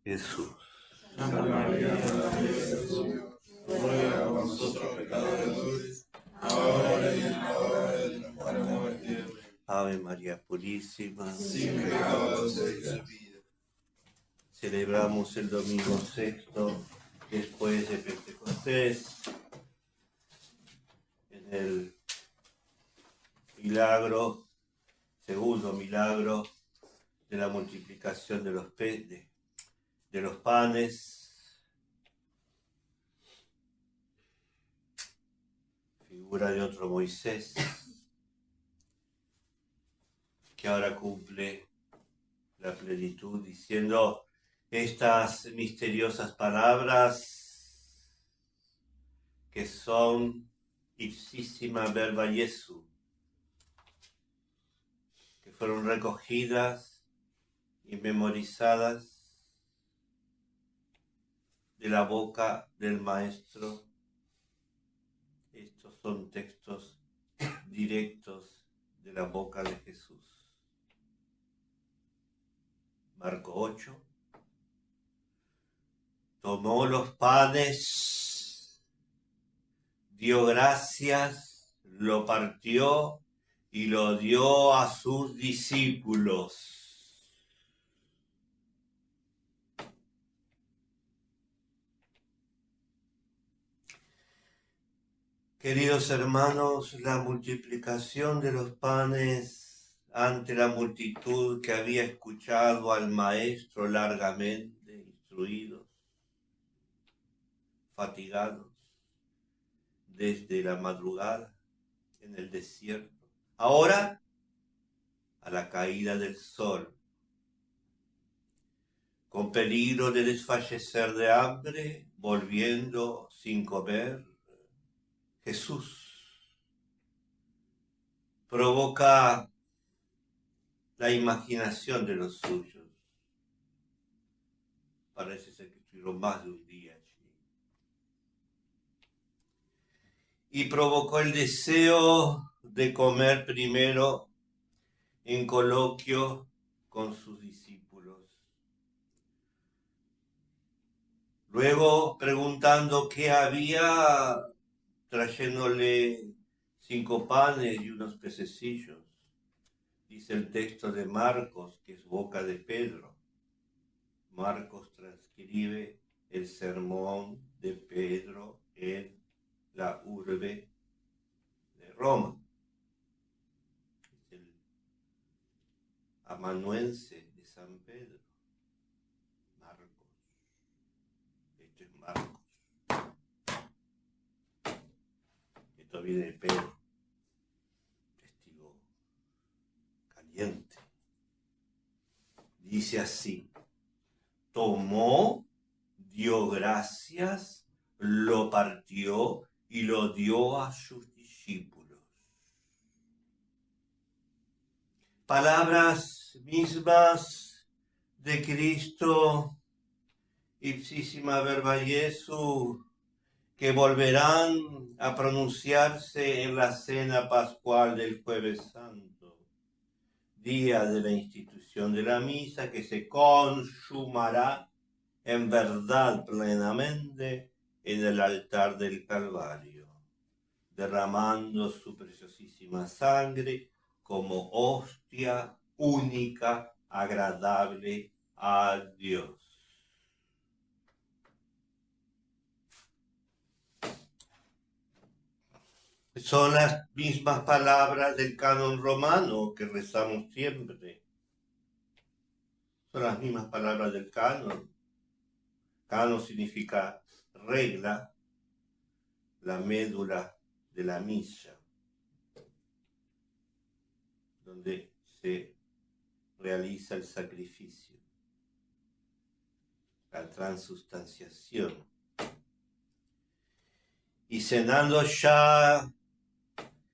Jesús. Santa María, Madre de Jesús, ruega por nosotros pecadores, ahora y en la hora de nuestra muerte. Ave María Purísima, sin pecado concebida. Celebramos el domingo sexto después de Pentecostés, en el milagro, segundo milagro de la multiplicación de los panes, figura de otro Moisés, que ahora cumple la plenitud diciendo estas misteriosas palabras que son ipsísima verba Jesu, que fueron recogidas y memorizadas de la boca del Maestro. Estos son textos directos de la boca de Jesús. Marco 8. Tomó los panes, dio gracias, lo partió y lo dio a sus discípulos. Queridos hermanos, la multiplicación de los panes ante la multitud que había escuchado al Maestro largamente, instruidos, fatigados, desde la madrugada en el desierto. Ahora, a la caída del sol, con peligro de desfallecer de hambre, volviendo sin comer, Jesús provoca la imaginación de los suyos. Parece ser que estuvieron más de un día allí. Y provocó el deseo de comer primero en coloquio con sus discípulos. Luego, preguntando qué había, trayéndole 5 panes y unos pececillos. Dice el texto de Marcos, que es boca de Pedro. Marcos transcribe el sermón de Pedro en la urbe de Roma. Es el amanuense de San Pedro. Marcos. Esto es Marcos. Esto viene de Pedro. Testigo caliente. Dice así: tomó, dio gracias, lo partió y lo dio a sus discípulos. Palabras mismas de Cristo, ipsísima verba Jesu, que volverán a pronunciarse en la cena pascual del Jueves Santo, día de la institución de la misa, que se consumará en verdad plenamente en el altar del Calvario, derramando su preciosísima sangre como hostia única, agradable a Dios. Son las mismas palabras del canon romano que rezamos siempre. Son las mismas palabras del canon. Canon significa regla, la médula de la misa, donde se realiza el sacrificio, la transustanciación. Y cenando ya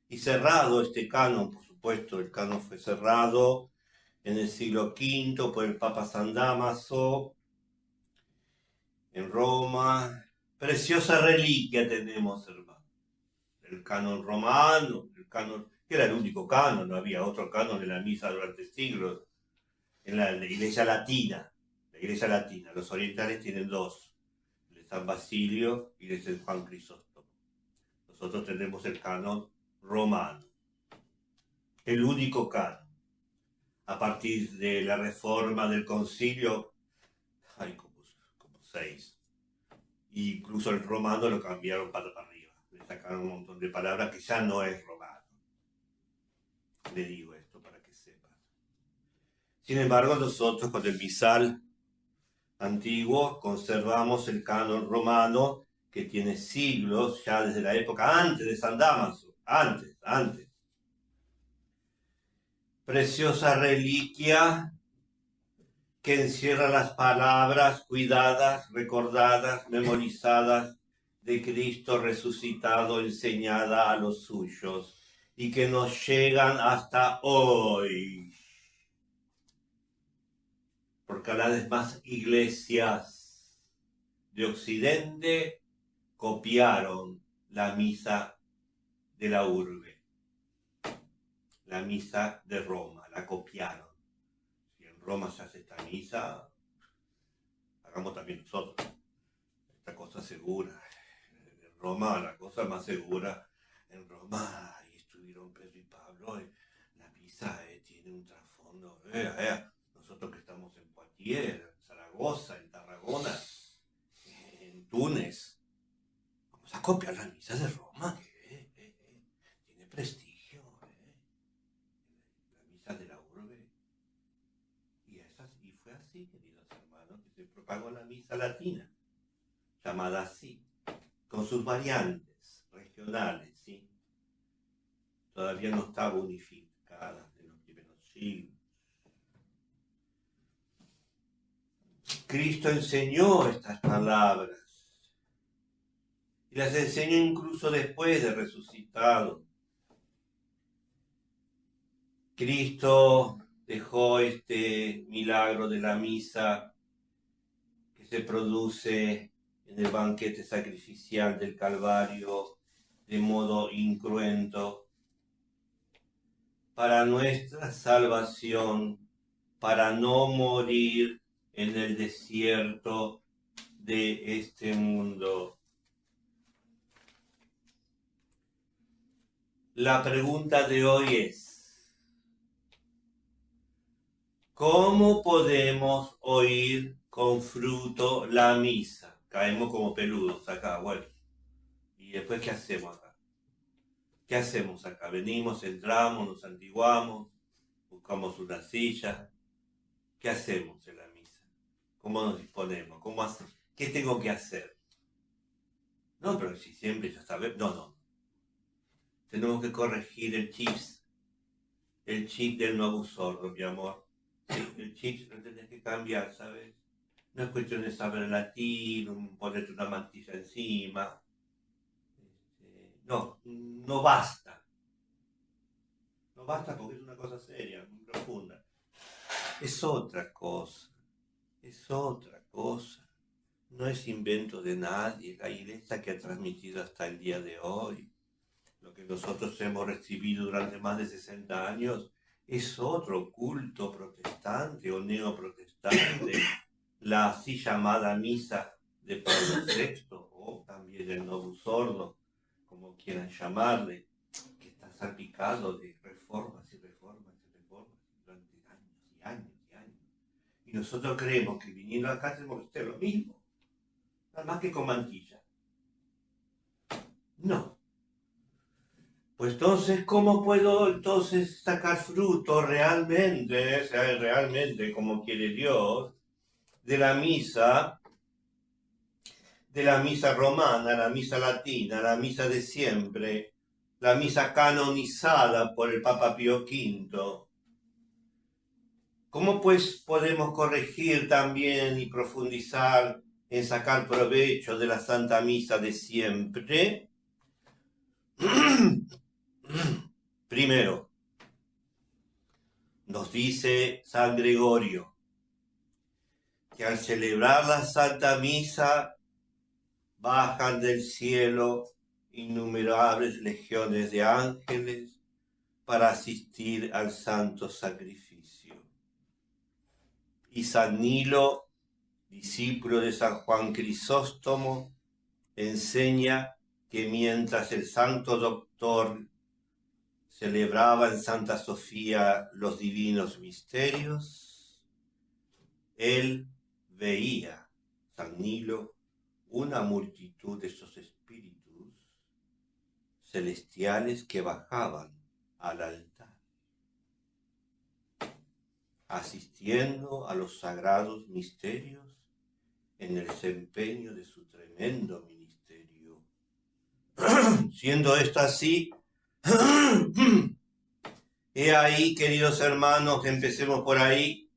y cerrado este canon, por supuesto, el canon fue cerrado en el siglo V por el Papa San Dámaso en Roma. Preciosa reliquia tenemos, hermano. El canon romano, el canon, que era el único canon, no había otro canon en la misa durante siglos, en la iglesia latina Iglesia Latina. Los orientales tienen dos, el de San Basilio y el de Juan Crisóstomo. Nosotros tenemos el canon romano, el único canon. A partir de la reforma del concilio, hay como 6. Incluso el romano lo cambiaron para arriba. Le sacaron un montón de palabras que ya no es romano. Le digo esto para que sepan. Sin embargo, nosotros con el misal antiguo conservamos el canon romano que tiene siglos, ya desde la época antes de San Dámaso, antes. Preciosa reliquia que encierra las palabras cuidadas, recordadas, memorizadas de Cristo resucitado, enseñada a los suyos y que nos llegan hasta hoy. Porque a las demás iglesias de Occidente copiaron la misa de la urbe, la misa de Roma, la copiaron. Si en Roma se hace esta misa, hagamos también nosotros. Esta cosa segura. En Roma, la cosa más segura. En Roma, ahí estuvieron Pedro y Pablo. La misa tiene un trasfondo. Nosotros que estamos en Poitiers, en Zaragoza, en Tarragona, en Túnez, vamos a copiar la misa de Roma, que tiene prestigio. La misa de la urbe. Y fue así, queridos hermanos, que se propagó la misa latina, llamada así, con sus variantes regionales, ¿sí? Todavía no estaba unificada en los primeros siglos. Cristo enseñó estas palabras y las enseñó incluso después de resucitado. Cristo dejó este milagro de la misa que se produce en el banquete sacrificial del Calvario de modo incruento para nuestra salvación, para no morir en el desierto de este mundo. La pregunta de hoy es: ¿cómo podemos oír con fruto la misa? Caemos como peludos acá, bueno. ¿Y después qué hacemos acá? ¿Qué hacemos acá? Venimos, entramos, nos santiguamos, buscamos una silla. ¿Qué hacemos en la misa? ¿Cómo nos disponemos? ¿Cómo hacemos? ¿Qué tengo que hacer? No, pero si siempre ya sabemos. No. Tenemos que corregir el chip del nuevo sordo, mi amor. Sí, el chip lo tenés que cambiar, ¿sabes? No es cuestión de saber latín, ponerte una mantilla encima. No basta. No basta porque es una cosa seria, muy profunda. Es otra cosa. No es invento de nadie. La iglesia que ha transmitido hasta el día de hoy, lo que nosotros hemos recibido durante más de 60 años, es otro culto protestante o neoprotestante, la así llamada misa de Pablo VI, o también el Novus Ordo, como quieran llamarle, que está salpicado de reformas durante años. Y nosotros creemos que viniendo acá tenemos que hacer lo mismo, nada más que con mantilla. No. Pues entonces, ¿cómo puedo sacar fruto realmente como quiere Dios, de la misa romana, la misa latina, la misa de siempre, la misa canonizada por el Papa Pío V? ¿Cómo pues podemos corregir también y profundizar en sacar provecho de la Santa Misa de siempre? Primero, nos dice San Gregorio que al celebrar la Santa Misa bajan del cielo innumerables legiones de ángeles para asistir al santo sacrificio. Y San Nilo discípulo de San Juan Crisóstomo, enseña que mientras el Santo Doctor celebraba en Santa Sofía los divinos misterios, él veía, San Nilo, una multitud de esos espíritus celestiales que bajaban al altar, asistiendo a los sagrados misterios en el desempeño de su tremendo ministerio. Siendo esto así, he ahí, queridos hermanos, empecemos por ahí.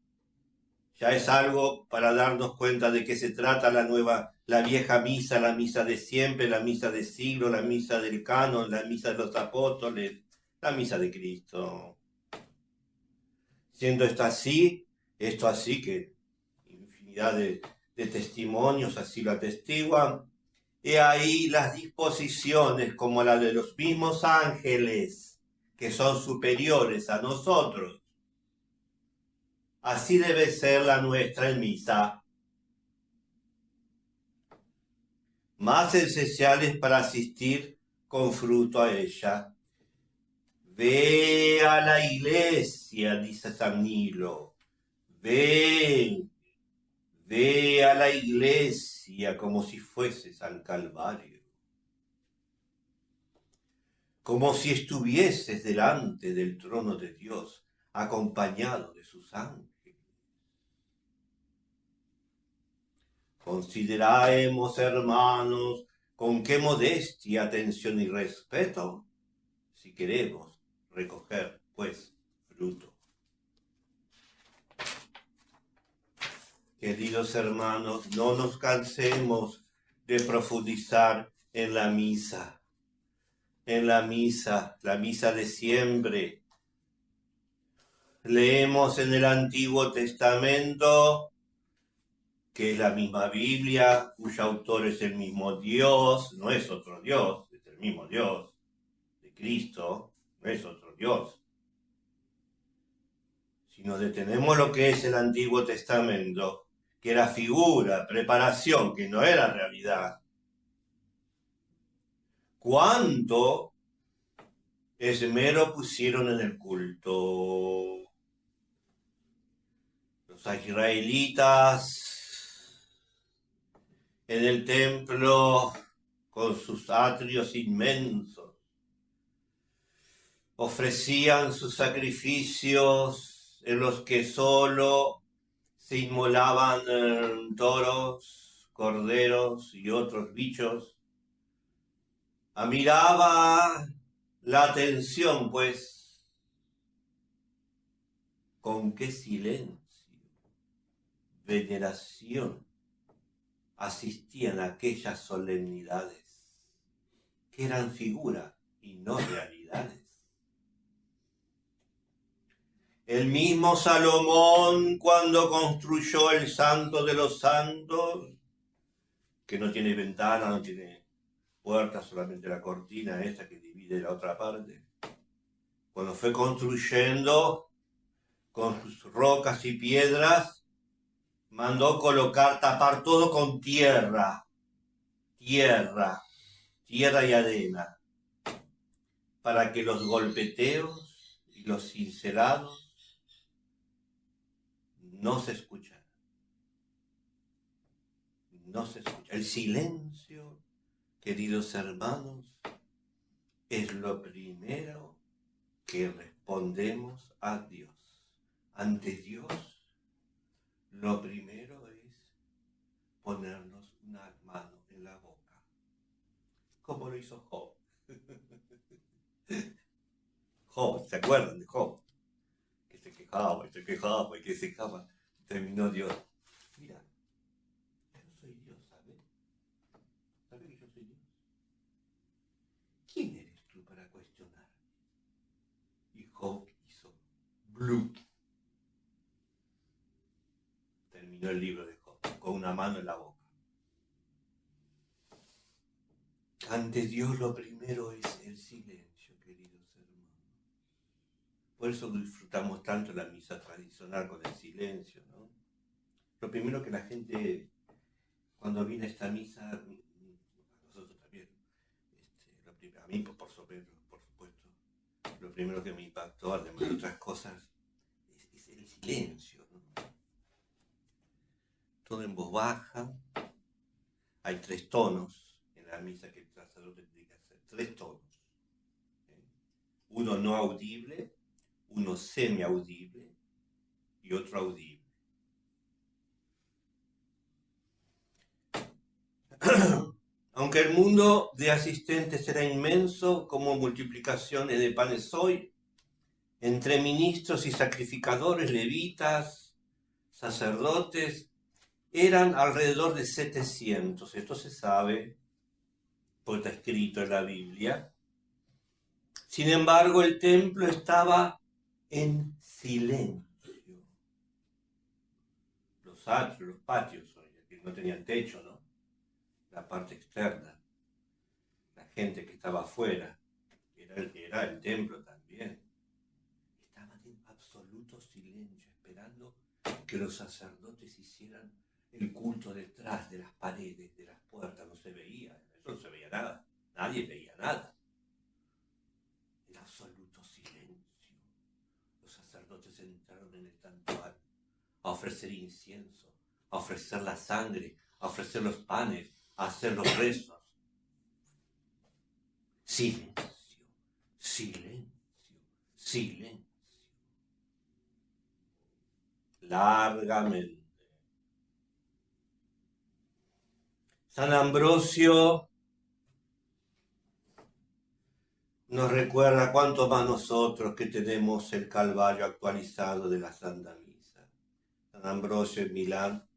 Ya es algo para darnos cuenta de qué se trata la vieja misa, la misa de siempre, la misa de siglo, la misa del canon, la misa de los apóstoles, la misa de Cristo. Siendo esto así que infinidad de testimonios así lo atestiguan, he ahí las disposiciones como la de los mismos ángeles que son superiores a nosotros. Así debe ser la nuestra en misa. Más esenciales para asistir con fruto a ella. Ve a la iglesia, dice San Nilo. Ve a la iglesia como si fueses al Calvario. Como si estuvieses delante del trono de Dios, acompañado de sus ángeles. Consideremos, hermanos, con qué modestia, atención y respeto, si queremos recoger, pues, fruto. Queridos hermanos, no nos cansemos de profundizar en la misa. La misa de siempre. Leemos en el Antiguo Testamento, que es la misma Biblia, cuyo autor es el mismo Dios, no es otro Dios, es el mismo Dios de Cristo, no es otro Dios. Si nos detenemos lo que es el Antiguo Testamento, que era figura, preparación, que no era realidad, ¿cuánto esmero pusieron en el culto? Los israelitas en el templo con sus atrios inmensos ofrecían sus sacrificios en los que solo se inmolaban toros, corderos y otros bichos. Admiraba la atención, pues, con qué silencio, veneración asistían a aquellas solemnidades que eran figuras y no realidades. El mismo Salomón, cuando construyó el Santo de los Santos, que no tiene ventana, no tiene puerta, solamente la cortina esta que divide la otra parte, cuando fue construyendo con sus rocas y piedras, mandó tapar todo con tierra y arena, para que los golpeteos y los cincelados no se escuchan. No se escucha. El silencio, queridos hermanos, es lo primero que respondemos a Dios. Ante Dios, lo primero es ponernos una mano en la boca, como lo hizo Job. Job, ¿se acuerdan de Job? Que se quejaba y se quejaba. Terminó Dios. Mira, yo soy Dios, ¿sabes? ¿Sabes que yo soy Dios? ¿Quién eres tú para cuestionar? Y Job hizo blue. Terminó el libro de Job con una mano en la boca. Ante Dios lo primero es el silencio, queridos hermanos. Por eso disfrutamos tanto la misa tradicional con el silencio, ¿no? Lo primero que la gente, cuando viene a esta misa, nosotros también, a mí por supuesto, lo primero que me impactó, además de otras cosas, es el silencio, ¿no? Todo en voz baja. Hay 3 tonos en la misa que el sacerdote tiene que hacer, 3 tonos. Uno no audible, uno semiaudible y otro audible. Aunque el mundo de asistentes era inmenso, como multiplicaciones de panes hoy, entre ministros y sacrificadores, levitas, sacerdotes, eran alrededor de 700. Esto se sabe, porque está escrito en la Biblia. Sin embargo, el templo estaba en silencio. Los atrios, los patios, que no tenían techo, ¿no? La parte externa, la gente que estaba afuera, era el templo también. Estaban en absoluto silencio, esperando que los sacerdotes hicieran el culto detrás de las paredes, de las puertas. No se veía, eso no se veía nada, nadie veía nada. En absoluto silencio. Los sacerdotes entraron en el santuario a ofrecer incienso, a ofrecer la sangre, a ofrecer los panes, a hacer los rezos. Silencio, silencio, silencio. Largamente. San Ambrosio nos recuerda cuánto más nosotros que tenemos el Calvario actualizado de la Santa Misa. San Ambrosio en Milán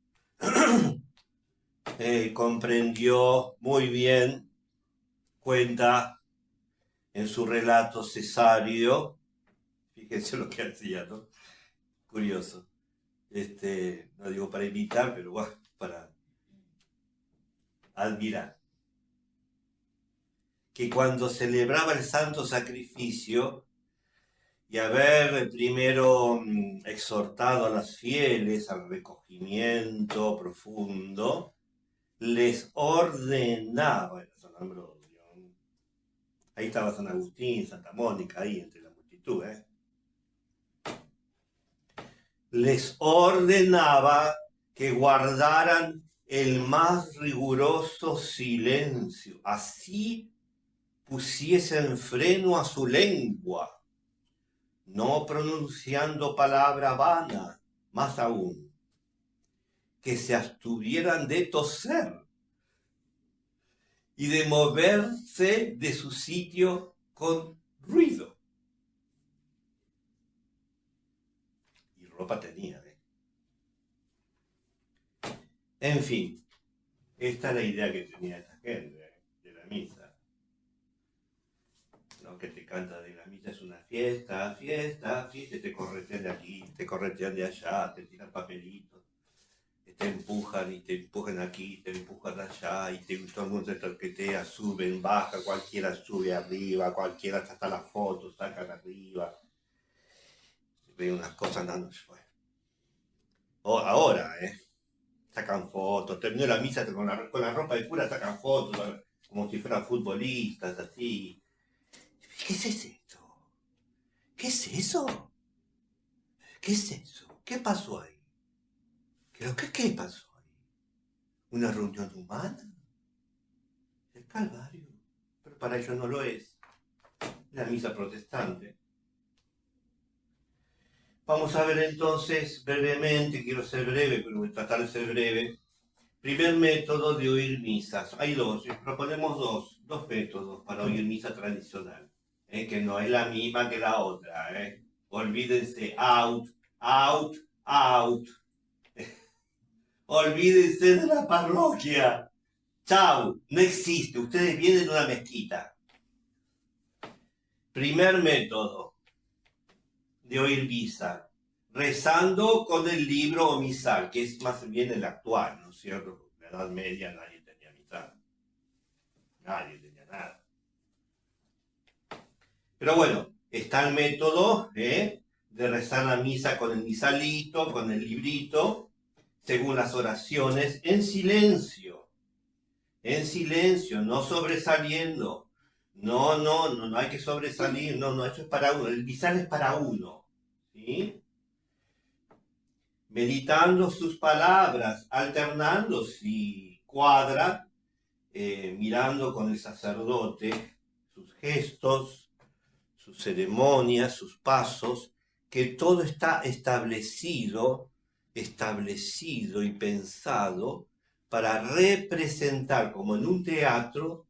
comprendió muy bien, cuenta en su relato Cesario, fíjense lo que hacía, ¿no? Curioso. No digo para imitar, pero bueno, para admirar. Que cuando celebraba el santo sacrificio y haber primero exhortado a las fieles al recogimiento profundo, les ordenaba, era San Ambrosio, ahí estaba San Agustín, Santa Mónica, ahí entre la multitud, les ordenaba que guardaran el más riguroso silencio, así pusiesen freno a su lengua, no pronunciando palabra vana, más aún, que se abstuvieran de toser y de moverse de su sitio con ruido. Y ropa tenía, En fin, esta es la idea que tenía esta gente de la misa. ¿No? Que te canta de la misa es una fiesta, fiesta, fiesta, te corretean de aquí, te corretean de allá, te tiran papelitos, te empujan y te empujan aquí, te empujan allá, y todo el mundo se torquetea, suben, baja, cualquiera sube arriba, cualquiera hasta la foto, sacan arriba. Se ven unas cosas andando. Bueno. Ahora, sacan fotos, terminó la misa con la ropa de cura, sacan fotos, como si fueran futbolistas, así. ¿Qué es esto? ¿Qué es eso? ¿Qué es eso? ¿Qué pasó ahí? ¿Qué pasó ahí? ¿Una reunión humana? El Calvario. Pero para ellos no lo es. La misa protestante. Vamos a ver entonces brevemente, quiero ser breve, pero voy a tratar de ser breve. Primer método de oír misas. Hay dos, proponemos dos métodos para oír misa tradicional, que no es la misma que la otra. Olvídense, out. Olvídense de la parroquia. Chau, no existe, ustedes vienen de una mezquita. Primer método de oír misa, rezando con el libro o misal, que es más bien el actual, ¿no es cierto? En la Edad Media nadie tenía misal. Nadie tenía nada. Pero bueno, está el método de rezar la misa con el misalito, con el librito. según las oraciones, en silencio, no sobresaliendo. No hay que sobresalir, no, eso es para uno, el misal es para uno, ¿sí? Meditando sus palabras, alternando si cuadra, mirando con el sacerdote sus gestos, sus ceremonias, sus pasos, que todo está establecido y pensado para representar, como en un teatro,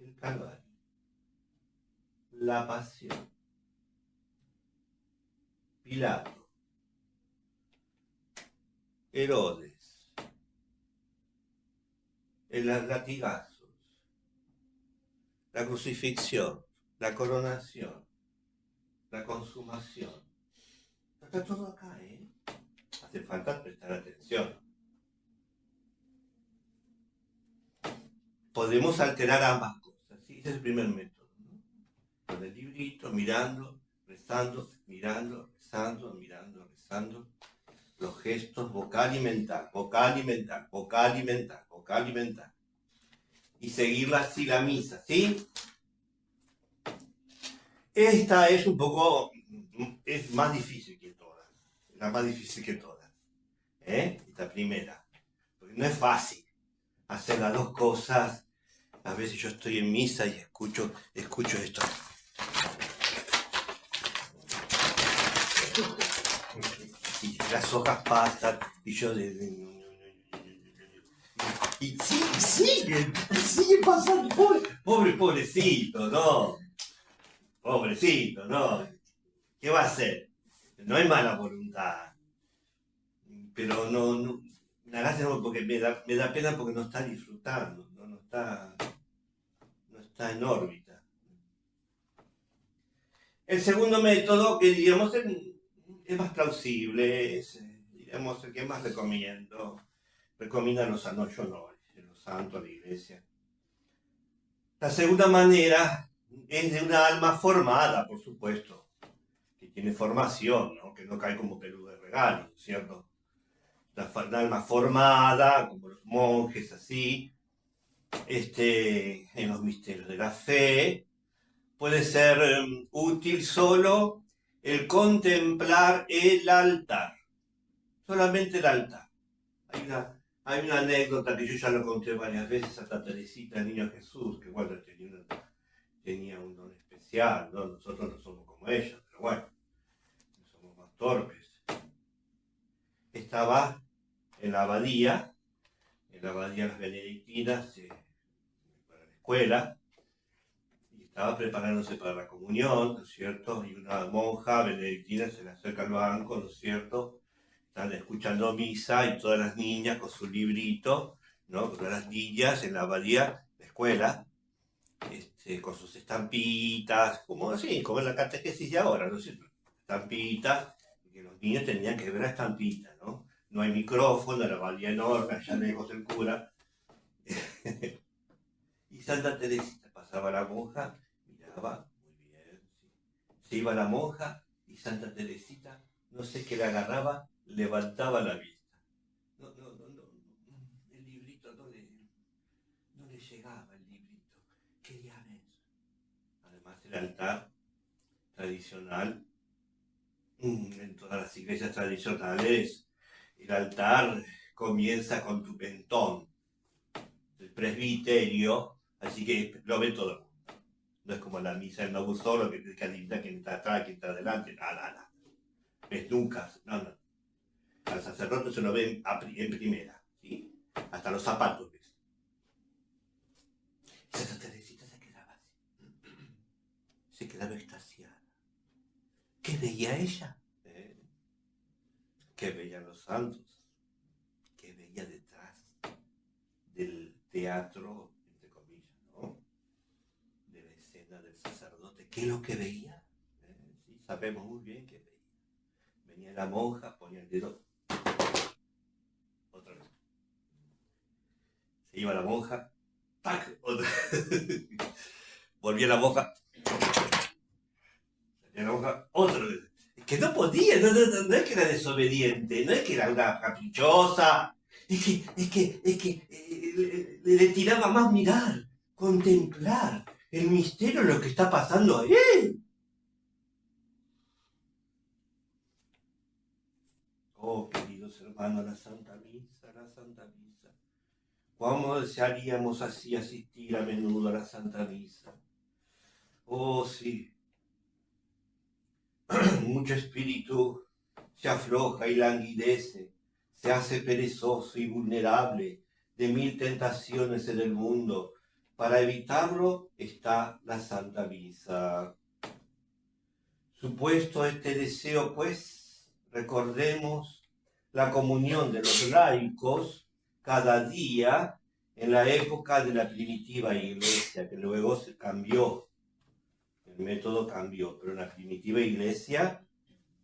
el Calvario, la pasión, Pilato, Herodes, los latigazos, la crucifixión, la coronación, la consumación. Está todo acá, ¿eh? Hace falta prestar atención. Podemos alterar ambas cosas, ¿sí? Ese es el primer método, ¿no? Con el librito, mirando, rezando, mirando, rezando, mirando, rezando. Los gestos vocal y mental, vocal y mental, vocal y mental, vocal y mental. Y seguirla así la misa, ¿sí? Esta es un poco, es más difícil que todas, la más difícil que todas, ¿eh? Esta primera, porque no es fácil hacer las dos cosas. A veces yo estoy en misa y escucho esto. Y las hojas pasan y yo y sigue pasando, pobrecito, ¿no? Pobrecito, ¿no? ¿Qué va a hacer? No hay mala voluntad, pero no me da lástima porque me da pena porque no está disfrutando, no está en órbita. El segundo método, que digamos es más plausible, es digamos el que más recomiendan los santos honores, los santos, la iglesia. La segunda manera es de una alma formada, por supuesto, que tiene formación, ¿no? Que no cae como peludo de regalo, ¿cierto? La alma formada, como los monjes, así, en los misterios de la fe. Puede ser útil solo el contemplar el altar, solamente el altar. Hay una anécdota que yo ya lo conté varias veces, Santa Teresita, el niño Jesús, que bueno, tenía un don especial, ¿no? Nosotros no somos como ella, pero bueno, somos más torpes. Estaba en la abadía de las benedictinas, para la escuela, y estaba preparándose para la comunión, ¿no es cierto? Y una monja benedictina se le acerca al banco, ¿no es cierto? Están escuchando misa y todas las niñas con su librito, ¿no? Con todas las niñas en la abadía, la escuela, con sus estampitas, como así, como en la catequesis de ahora, ¿no es cierto? Estampitas, que los niños tenían que ver la estampita, ¿no? No hay micrófono, la abadía enorme, allá lejos el cura. Y Santa Teresita pasaba la monja, miraba, muy bien, sí. Se iba la monja y Santa Teresita, no sé qué le agarraba, levantaba la vista. No, el librito no le llegaba el librito, quería ver. Además el altar tradicional, en todas las iglesias tradicionales, el altar comienza con tu pentón, el presbiterio, así que lo ve todo el mundo. No es como la misa del Novus Ordo, que tienes que adivinar quién está atrás, quién está adelante, nada. Ves nunca, no. Al sacerdote se lo ve en primera, ¿sí? Hasta los zapatos ves. Y Santa Teresita se quedaba así. Se quedaba extasiada. ¿Qué veía ella? ¿Qué veían los santos? ¿Qué veía detrás del teatro, entre comillas, ¿no? De la escena del sacerdote? ¿Qué es lo que veía? Sí, sabemos muy bien qué veía. Venía la monja, ponía el dedo. Otra vez. Se iba la monja. ¡Tac! Otra vez. Volvía la monja. Salía la monja. Otra vez. que no podía, no es que era desobediente, no es que era una caprichosa, es que le tiraba más mirar, contemplar el misterio de lo que está pasando ahí. Oh, queridos hermanos, la Santa Misa, la Santa Misa. ¿Cómo desearíamos así asistir a menudo a la Santa Misa? Oh, sí. Mucho espíritu se afloja y languidece, se hace perezoso y vulnerable de mil tentaciones en el mundo. Para evitarlo está la Santa Misa. Supuesto este deseo, pues, recordemos la comunión de los laicos cada día en la época de la primitiva iglesia, que luego se cambió. El método cambió, pero en la primitiva iglesia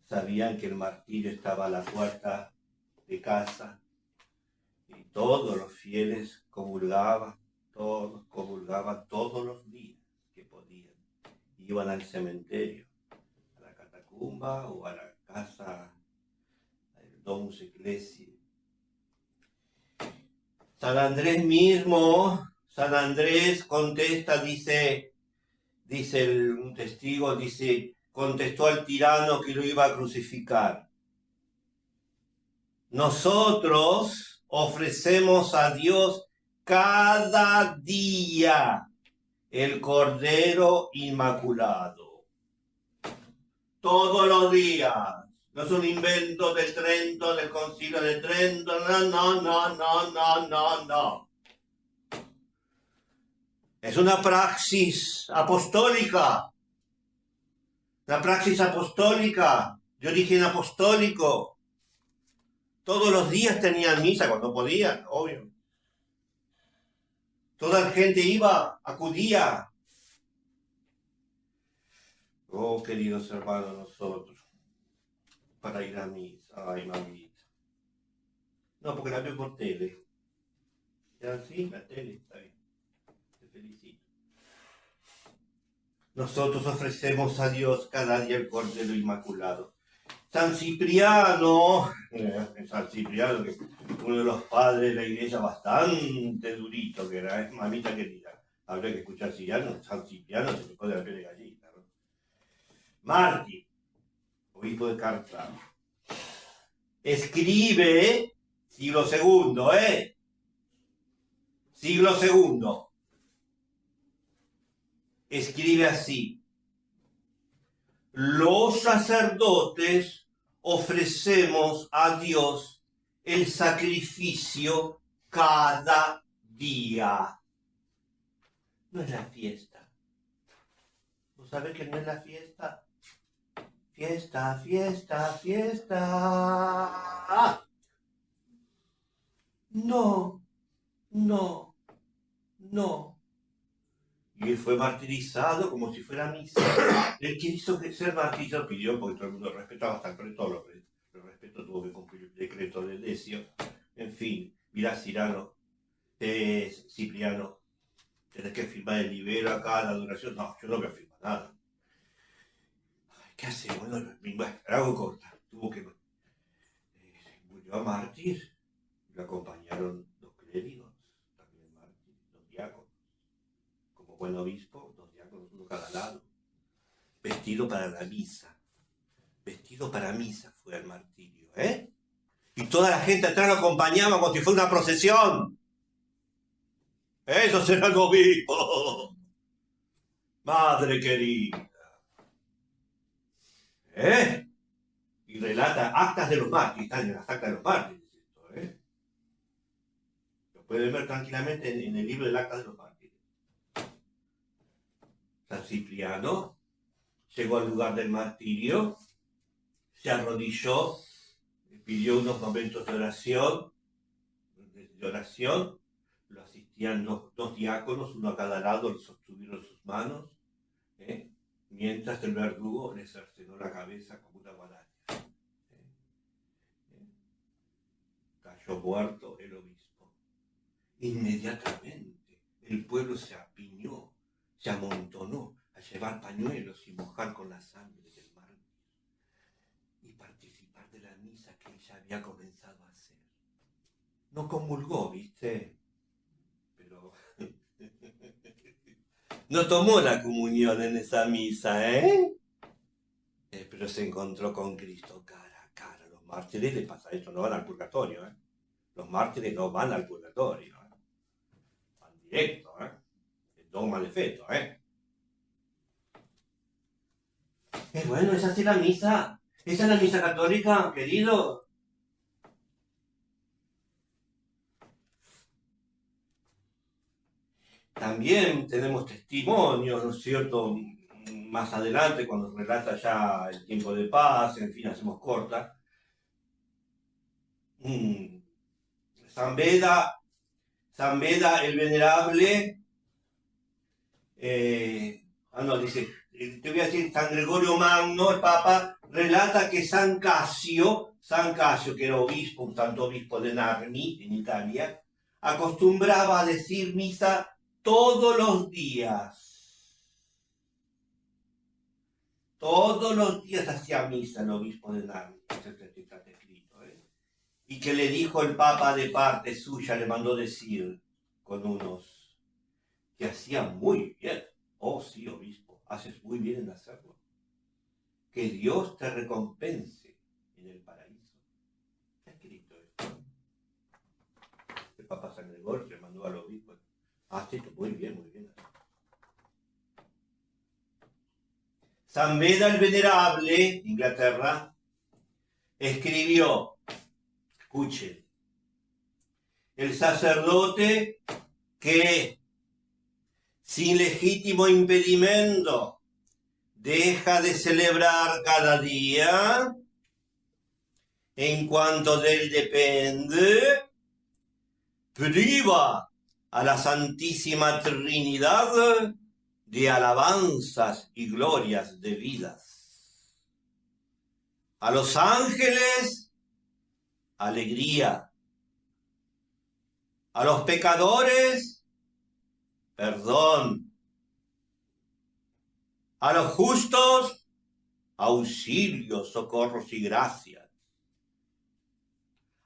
sabían que el martirio estaba a la puerta de casa y todos los fieles comulgaban todos los días que podían. Iban al cementerio, a la catacumba o a la casa del Domus Ecclesiae. San Andrés contesta, dice un testigo, contestó al tirano que lo iba a crucificar: nosotros ofrecemos a Dios cada día el Cordero Inmaculado. Todos los días. No es un invento de Trento, del Concilio de Trento, no. Es una praxis apostólica. La praxis apostólica, de origen apostólico. Todos los días tenían misa cuando podían, obvio. Toda la gente iba, acudía. Oh, queridos hermanos, nosotros, para ir a misa, ay, mamita. No, porque la veo por tele. ¿Ya sí? La tele, está bien. Te felicito. Nosotros ofrecemos a Dios cada día el Cordero Inmaculado. San Cipriano, que es uno de los padres de la iglesia bastante durito, que era, mamita querida, habría que escuchar San Cipriano se le pone la piel de gallina, ¿no? Mártir, obispo de Cartago, escribe, siglo segundo, siglo segundo, escribe así: los sacerdotes ofrecemos a Dios el sacrificio cada día. No es la fiesta. ¿Vos sabés que no es la fiesta? Fiesta. No. Y él fue martirizado como si fuera misa. Él quiso ser martirizado, pidió, porque todo el mundo lo respetaba, hasta el pretor lo respetó, tuvo que cumplir el decreto de Decio. En fin, mirá, Cipriano, tenés que firmar el libero acá, la duración. No, yo no voy a firmar nada. ¿Qué hacemos? Bueno, hago corta. Tuvo que... murió a mártir. Lo acompañaron dos clérigos, también mártir, dos diáconos. Como buen obispo, dos diáconos, uno cada lado. Vestido para la misa. Vestido para misa fue el martirio, Y toda la gente atrás lo acompañaba como si fuera una procesión. Esos eran obispos. Madre querida. Y relata actas de los mártires, están en las actas de los mártires, esto, Lo pueden ver tranquilamente en el libro del acta de los mártires. San Cipriano llegó al lugar del martirio, se arrodilló, pidió unos momentos de oración, lo asistían dos diáconos, uno a cada lado, lo sostuvieron sus manos, mientras el verdugo le cercenó la cabeza como una guadaña. Cayó muerto el obispo. Inmediatamente el pueblo se apiñó, se amontonó a llevar pañuelos y mojar con la sangre del mártir. participar de la misa que ella había comenzado a hacer. No comulgó, ¿viste? Pero no tomó la comunión en esa misa, pero se encontró con Cristo cara a cara. Los mártires les pasa esto, no van al purgatorio, Los mártires no van al purgatorio, van directo, El dogma de feto, Bueno, esa es la misa. Esa es la misa católica, querido. También tenemos testimonios, ¿no es cierto? Más adelante, cuando relata ya el tiempo de paz, en fin, hacemos corta. San Beda el Venerable, dice, te voy a decir, San Gregorio Magno, el Papa, relata que San Casio, que era obispo, un santo obispo de Narni, en Italia, acostumbraba a decir misa todos los días. Todos los días hacía misa el obispo de Narni, está escrito, Y que le dijo el Papa de parte suya, le mandó decir con unos que hacían muy bien. Oh, sí, obispo, haces muy bien en hacerlo. Que Dios te recompense en el paraíso. Está escrito esto. El Papa San Gregorio le mandó al obispo. Haces esto muy bien, muy bien. San Beda el Venerable, Inglaterra, escribió, escuchen, el sacerdote que sin legítimo impedimento deja de celebrar cada día, en cuanto de él depende, priva a la Santísima Trinidad de alabanzas y glorias debidas. A los ángeles, alegría. A los pecadores, perdón. A los justos, auxilio, socorros y gracias.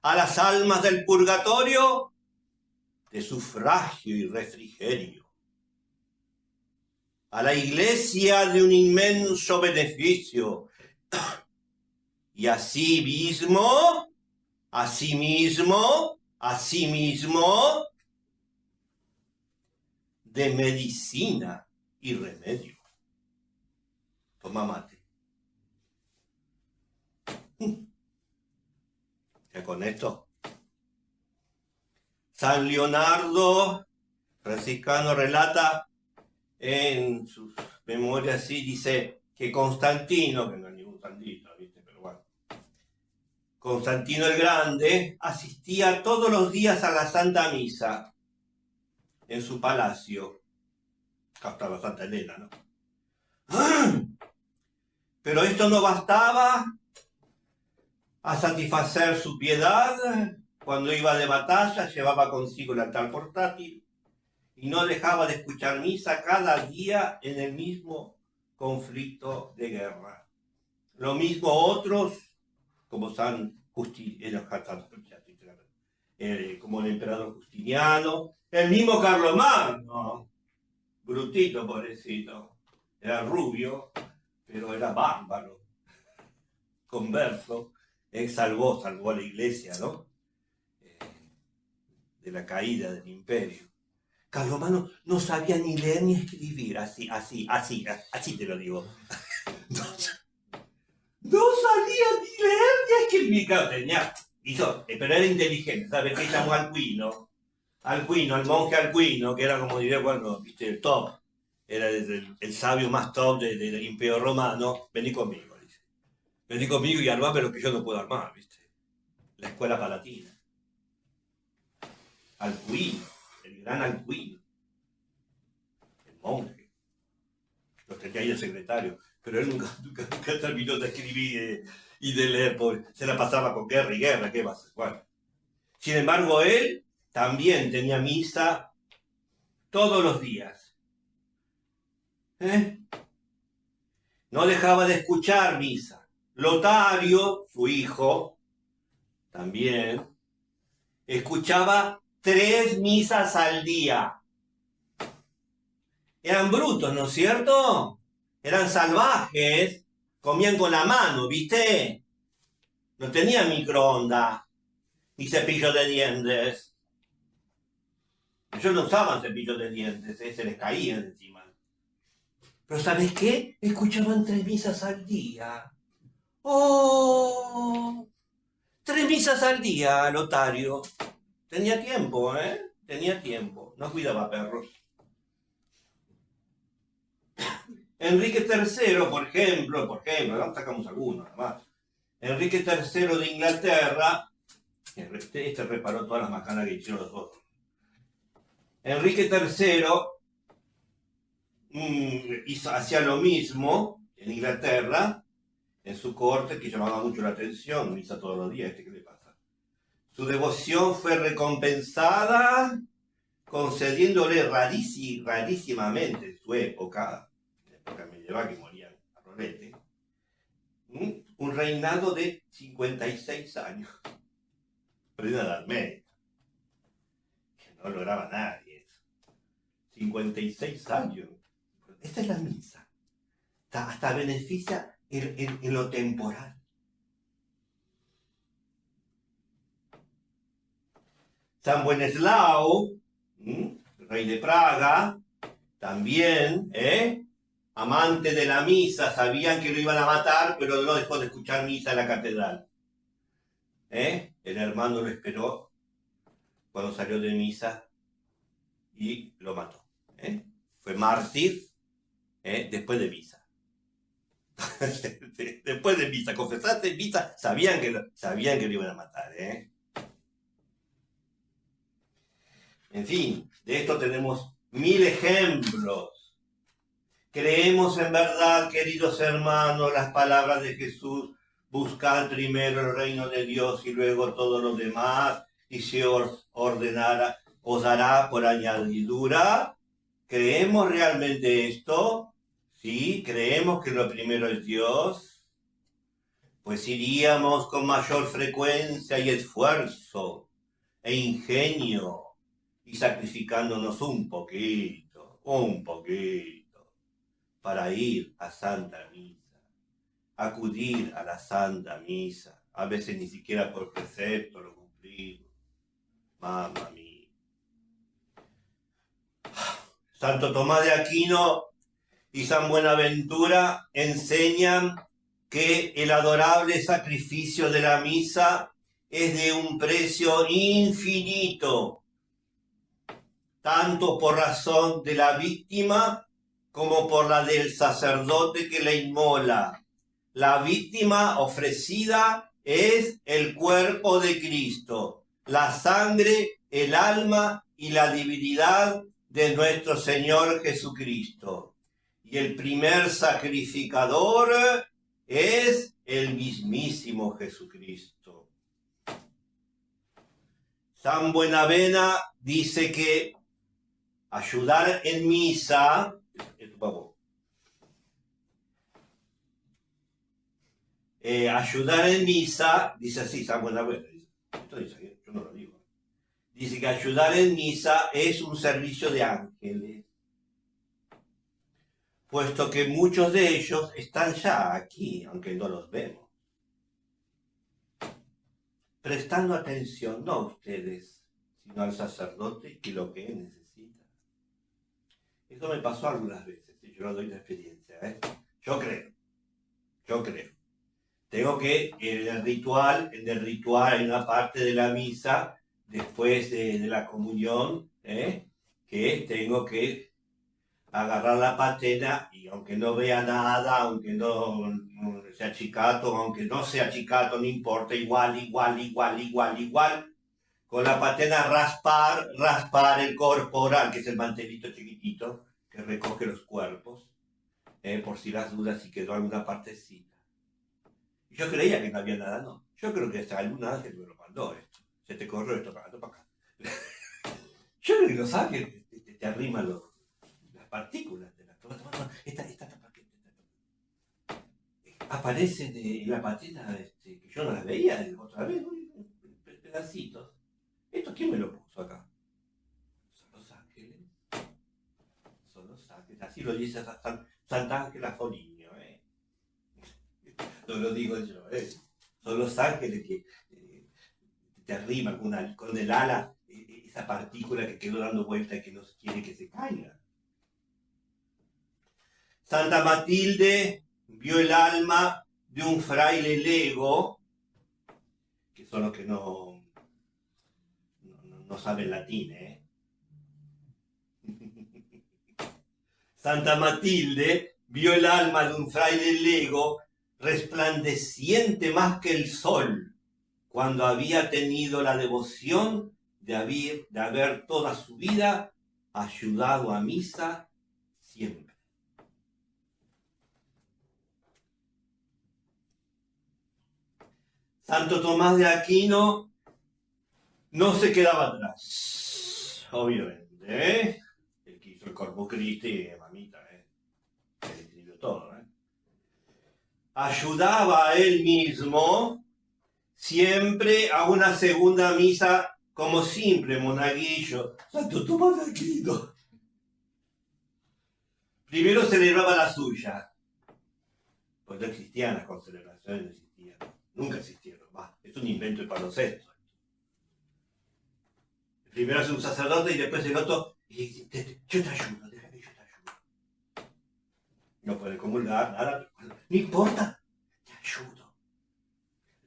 A las almas del purgatorio, de sufragio y refrigerio. A la iglesia de un inmenso beneficio. Y asimismo, de medicina y remedio. Toma mate. Ya con esto. San Leonardo franciscano relata en sus memorias, sí, dice que Constantino, que no es ningún santito, ¿viste? Pero bueno, Constantino el Grande asistía todos los días a la Santa Misa en su palacio. Acá estaba Santa Elena, ¿no? Pero esto no bastaba a satisfacer su piedad. Cuando iba de batalla llevaba consigo el altar portátil y no dejaba de escuchar misa cada día en el mismo conflicto de guerra. Lo mismo otros, como como el emperador Justiniano, el mismo Carlomagno, brutito, pobrecito, era rubio, pero era bárbaro, converso, él salvó a la iglesia, ¿no? De la caída del imperio. Carlomagno no sabía ni leer ni escribir, así te lo digo. No sabía ni leer ni escribir, claro, pero era inteligente, ¿sabes? Que llamó al monje Alcuino, que era como diría, bueno, viste, el top, era el sabio más top del imperio romano. Vení conmigo, dice. Vení conmigo y armame lo que yo no puedo armar, viste. La escuela palatina. Alcuino, el gran Alcuino, el monje. Lo tenía ahí el secretario, pero él nunca terminó de escribir y de leer, porque se la pasaba con guerra y guerra, ¿qué va a hacer? Bueno. Sin embargo, él también tenía misa todos los días. No dejaba de escuchar misa. Lotario, su hijo, también, escuchaba 3 misas al día. Eran brutos, ¿no es cierto? Eran salvajes, comían con la mano, ¿viste? No tenían microondas, ni cepillo de dientes. Ellos no usaban cepillo de dientes, se les caían encima. Pero ¿sabes qué? Escuchaban 3 misas al día. ¡Oh! 3 misas al día, Lotario. Tenía tiempo, ¿eh? Tenía tiempo. No cuidaba perros. Enrique III, por ejemplo, sacamos algunos nada más. Enrique III de Inglaterra, este reparó todas las macanas que hicieron los otros. Enrique III hacía lo mismo en Inglaterra, en su corte, que llamaba mucho la atención, misa todos los días, ¿qué le pasa? Su devoción fue recompensada concediéndole rarísimamente en su época medieval, que morían a rolete, un reinado de 56 años, pero de una edad media, que no lograba nadie eso. 56 años. Esta es la misa. Hasta beneficia en lo temporal. San Bueneslao, rey de Praga, también, amante de la misa, sabían que lo iban a matar, pero no dejó de escuchar misa en la catedral. El hermano lo esperó cuando salió de misa y lo mató. Fue mártir después de misa. Después de misa, confesaste en misa, sabían que lo iban a matar. En fin, de esto tenemos 1000 ejemplos. Creemos en verdad, queridos hermanos, las palabras de Jesús: buscad primero el reino de Dios y luego todo lo demás, y se os dará por añadidura. ¿Creemos realmente esto? ¿Sí? ¿Creemos que lo primero es Dios? Pues iríamos con mayor frecuencia y esfuerzo e ingenio, y sacrificándonos un poquito, para ir a Santa Misa, acudir a la Santa Misa. A veces ni siquiera por precepto lo cumplimos. Mamma mía. Santo Tomás de Aquino y San Buenaventura enseñan que el adorable sacrificio de la misa es de un precio infinito, tanto por razón de la víctima como por la del sacerdote que la inmola. La víctima ofrecida es el cuerpo de Cristo, la sangre, el alma y la divinidad de nuestro Señor Jesucristo. Y el primer sacrificador es el mismísimo Jesucristo. San Buenavena dice que ayudar en misa, ayudar en misa, dice así San Buenavena, esto dice, yo no lo digo, dice que ayudar en misa es un servicio de ángeles, puesto que muchos de ellos están ya aquí, aunque no los vemos, prestando atención no a ustedes, sino al sacerdote y lo que él necesita. Eso me pasó algunas veces, y yo lo doy de experiencia. Yo creo. Tengo que, en el ritual hay una parte de la misa, después de la comunión, que tengo que agarrar la patena y aunque no vea nada, aunque no sea chicato, aunque no sea chicato, no importa, igual, con la patena raspar el corporal, que es el mantelito chiquitito que recoge los cuerpos, por si las dudas, si quedó alguna partecita. Yo creía que no había nada, no. Yo creo que hasta algún ángel me lo mandó esto. Se te corrió esto para acá. Yo creo que los ángeles te arriman las partículas de la toma. Esta paquete. aparecen en la patena que yo no las veía otra vez, pedacitos. ¿Esto quién me lo puso acá? Son los ángeles. Son los ángeles. Así lo dice Santa Ángela Foligno. No lo digo yo. Son los ángeles que te arriman con el ala, esa partícula que quedó dando vuelta y que no quiere que se caiga. Santa Matilde vio el alma de un fraile lego, que son los que no saben latín, Santa Matilde vio el alma de un fraile lego resplandeciente más que el sol, cuando había tenido la devoción de haber toda su vida ayudado a misa siempre. Santo Tomás de Aquino no se quedaba atrás, obviamente, El que hizo el Corpus Christi, mamita, se escribió todo, Ayudaba a él mismo siempre a una segunda misa como simple monaguillo. Santo Tomás de Aquino. Primero celebraba la suya, pues no existían las concelebraciones, no existían, nunca existieron. Es un invento de Pablo VI. Primero hace un sacerdote y después el otro, yo te ayudo, déjame, yo te ayudo. No puede comulgar, nada, no importa, te ayudo.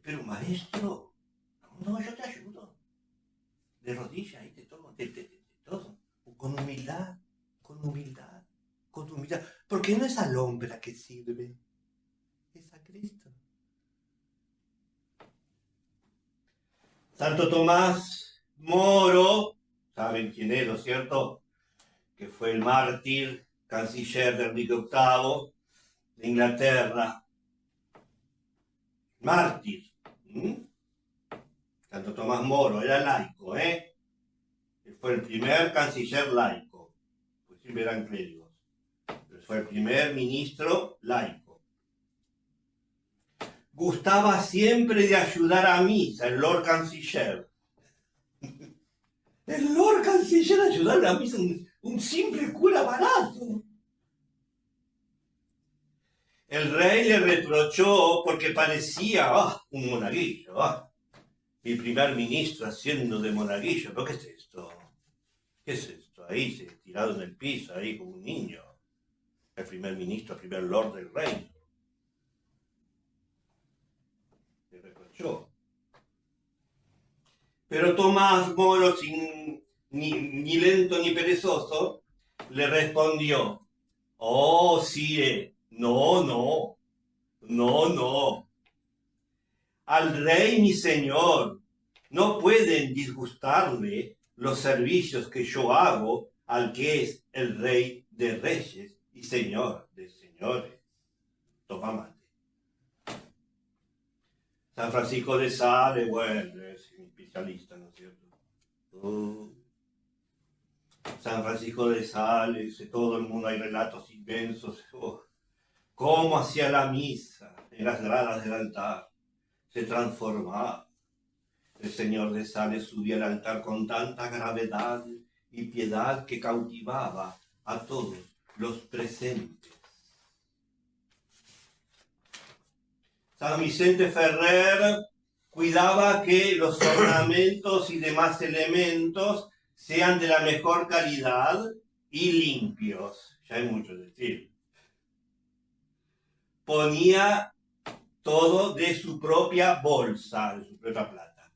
Pero maestro, no, yo te ayudo. De rodillas, ahí te tomo, todo. Con humildad, con humildad, con humildad. Porque no es al hombre a que sirve, es a Cristo. Santo Tomás Moro, ¿saben quién es, no es cierto? Que fue el mártir, canciller de Enrique VIII de Inglaterra. Mártir. Santo Tomás Moro, era laico, Él fue el primer canciller laico, pues siempre eran clérigos. Pero fue el primer ministro laico. Gustaba siempre de ayudar a misa, el Lord Canciller. El Lord Canciller ayudar a misa, un simple cura barato. El rey le reprochó porque parecía un monaguillo. Mi primer ministro haciendo de monaguillo. ¿Pero qué es esto? ¿Qué es esto? Ahí, tirado en el piso, ahí como un niño. El primer ministro, el primer lord del reino. Le reprochó. Pero Tomás Moro, ni lento ni perezoso, le respondió: oh, sire, no. Al rey mi señor no pueden disgustarle los servicios que yo hago al que es el rey de reyes y señor de señores. Toma mate. San Francisco de Sales, bueno, es un especialista, ¿no es cierto? San Francisco de Sales, todo el mundo hay relatos inmensos. Cómo hacía la misa en las gradas del altar. Se transformaba. El señor de Sales subía al altar con tanta gravedad y piedad que cautivaba a todos los presentes. San Vicente Ferrer cuidaba que los ornamentos y demás elementos sean de la mejor calidad y limpios. Ya hay mucho decir. Ponía todo de su propia bolsa, de su propia plata.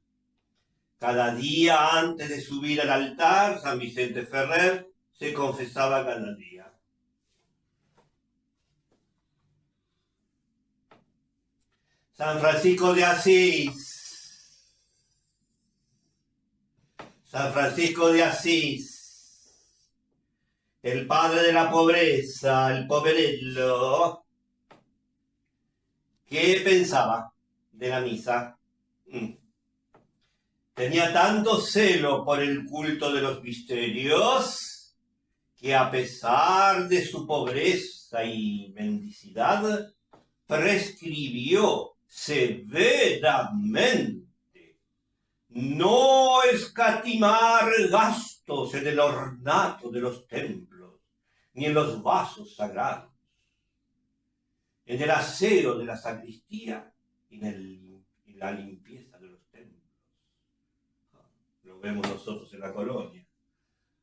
Cada día antes de subir al altar, San Vicente Ferrer se confesaba cada día. San Francisco de Asís. San Francisco de Asís. El padre de la pobreza, el poverello. ¿Qué pensaba de la misa? Tenía tanto celo por el culto de los misterios que a pesar de su pobreza y mendicidad, prescribió severamente no escatimar gastos en el ornato de los templos, ni en los vasos sagrados, en el aseo de la sacristía y en la limpieza de los templos. Lo vemos nosotros en la colonia.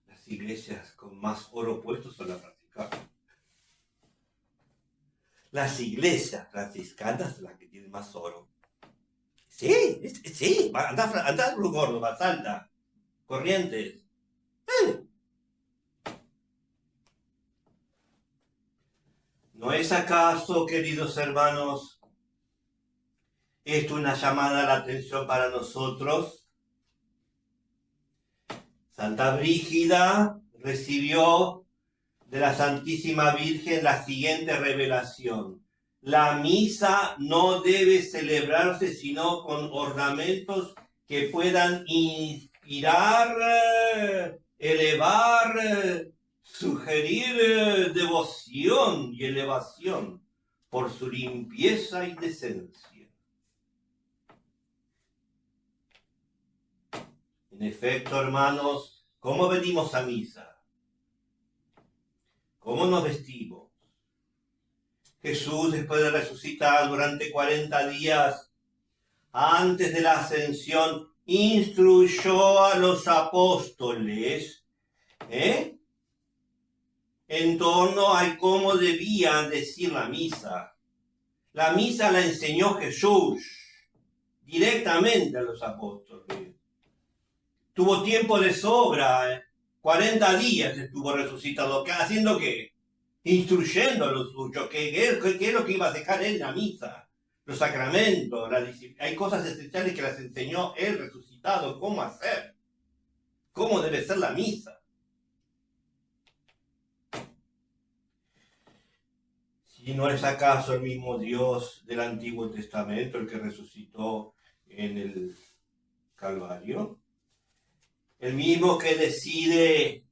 Las iglesias con más oro puesto son las franciscanas. Las iglesias franciscanas son las que tienen más oro. Sí, anda Gordo, Salta, Corrientes. ¿No es acaso, queridos hermanos, esto una llamada a la atención para nosotros? Santa Brígida recibió de la Santísima Virgen la siguiente revelación: la misa no debe celebrarse sino con ornamentos que puedan inspirar, elevar, sugerir devoción y elevación por su limpieza y decencia. En efecto, hermanos, ¿cómo venimos a misa? ¿Cómo nos vestimos? Jesús, después de resucitar durante 40 días, antes de la ascensión, instruyó a los apóstoles en torno a cómo debían decir la misa. La misa la enseñó Jesús directamente a los apóstoles. Tuvo tiempo de sobra, 40 días estuvo resucitado. ¿Haciendo qué? Instruyendo a los suyos. ¿Qué es lo que iba a dejar él en la misa? Los sacramentos, la disciplina. Hay cosas esenciales que las enseñó él resucitado. ¿Cómo hacer? ¿Cómo debe ser la misa? Si no es acaso el mismo Dios del Antiguo Testamento el que resucitó en el Calvario, el mismo que decide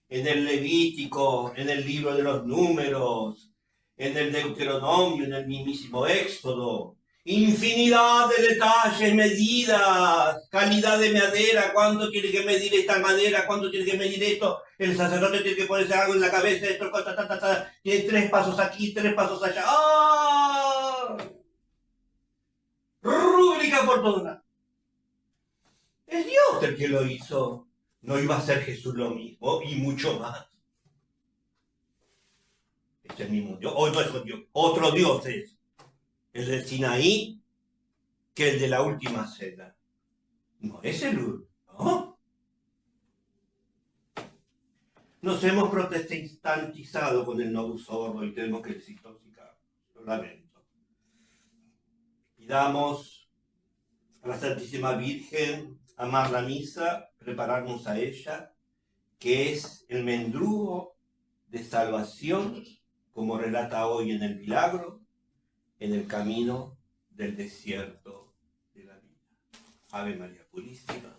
en el Levítico, en el libro de los Números, en el Deuteronomio, en el mismísimo Éxodo, infinidad de detalles, medidas, calidad de madera, cuánto tiene que medir esta madera, cuánto tiene que medir esto, el sacerdote tiene que ponerse algo en la cabeza, esto, tiene 3 pasos aquí, 3 pasos allá. ¡Ah! Rúbrica por todos lados. Es Dios el que lo hizo. ¿No iba a ser Jesús lo mismo y mucho más? Es el mismo Dios. Hoy no es Dios. Otro Dios es. El del Sinaí que el de la última cena. No es el uno, ¿no? Nos hemos protestantizado con el Novus Ordo y tenemos que desintoxicar. Lo lamento. Pidamos a la Santísima Virgen amar la misa, prepararnos a ella, que es el mendrugo de salvación, como relata hoy en el milagro, en el camino del desierto de la vida. Ave María Purísima.